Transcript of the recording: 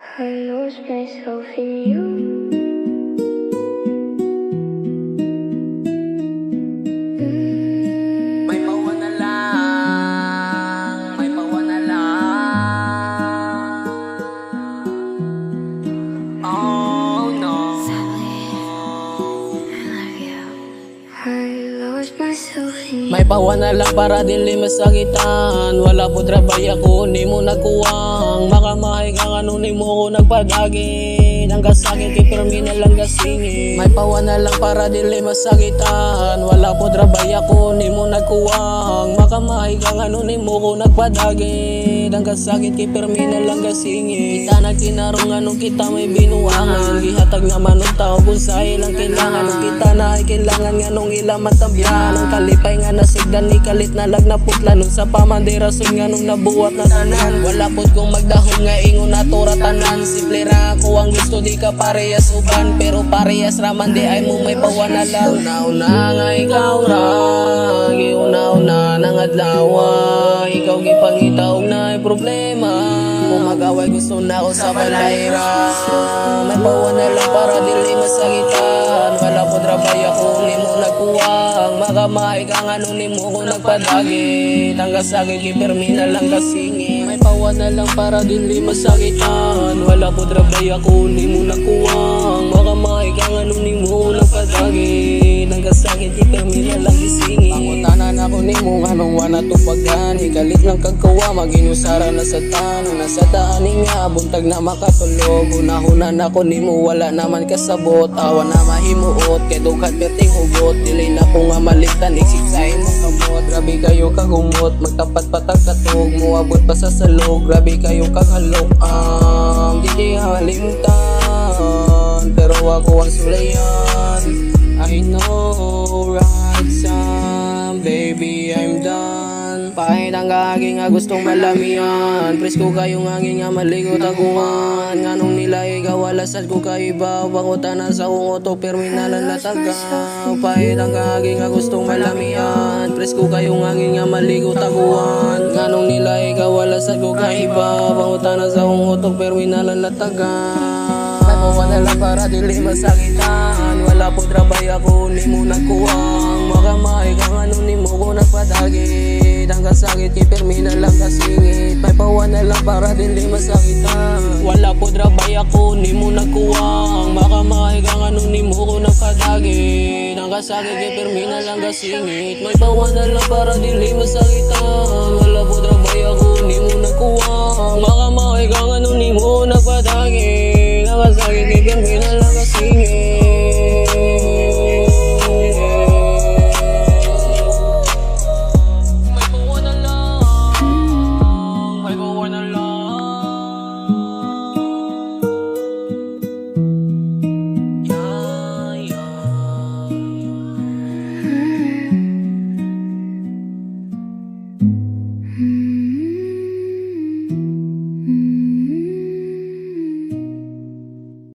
I lose myself in you. May pawa na lang, may pawa na lang. Oh no. I lost myself in you. May pawa na lang para dili masakitan. Wala po trabay ako, ni mo nagkuwang. Makamahay ka nga nung ni mo ko nagpadagin. Ang kasakit kay permi na lang gasingin. May pawa na lang para dili masakitan. Wala po trabay ako, ni mo nagkuwang. Makamahay ka nga nung ni mo ko nagpadagin. Ang kasakit kay permi na lang gasingin. Kita na kinarong nga nung kita may binuwangan. Gihatag naman ng tao kung sa ilang kailangan. Nung kita na ay kailangan nga nung ilang matabyan. Ang kalipay nga nasigdan ni kalit na lag na putla. Nung sa pamandirason nga nung nabuhat na tanan. Wala pod kong magdahon nga ingon na turatanan. Simple ra ako ang gusto di ka parehas uban. Pero parehas raman di ay mo may pawa na lang. Una nga ikaw ra, giuna-una nang adlawa. Ikaw gipangitaw na ay problema. Kung mag-away gusto na ako sa balayra. May pawa na lang para dili masakitan. Wala po trabay ako, ni mo nagkuwang. Makamay ka nga nung ni mo ko nagpadagit. Ang kasakit kay permi na lang kasingin. May pawa na lang para dili masakitan. Wala po trabay ako, ni mo nagkuwang. Makamay ka nga nung ni mo ko nagpadagit. Ang kasakit kay permi na lang kasingin. Pangutanan ako ni mo nga nung wala tupagan. Ikalit ng kagkawa, maginusara na sa tanong. Nasa daanin nga, buntag na makatulog. Hunahunan ako ni mo, wala naman kasabot. Awa na mahimuot, kay dughat perting hugot. Dili na ko nga malitan, iksiksahin mo kamot. Grabe kayo kagumot, magtapat patag katog. Muabot pa sa salog, grabe kayo kagalok. Di halimtan, pero ako ang sulayan. I know right some, baby I'm done. Pahit ang kaaging nga gustong malamian. Presko kayong angin nga maligot aguan. Nganong nila ikaw alasad ko kaiba. Bangutan na sa ungoto perminalan na tagaw. Pahit ang kaaging nga gustong malamian. Presko kayong angin nga maligot aguan. Nganong nila ikaw alasad ko kaiba. Bangutan na sa ungoto perminalan na tagaw. Pawa na lang para dili masakitan. Wala po trabay ako, ni mo nagkuwang. Makamay ka nga nung ni mo ko nagpadagit. Ang kasakit kay permi na lang kasingit. May pawa na lang para dili masakitan. Wala po trabay ako, ni mo nagkuwang. Makamay ka nga nung ni mo ko nagpadagit. Ang kasakit kay permi na lang kasingit. May pawa na lang para dili masakitan. Wala po trabay ako,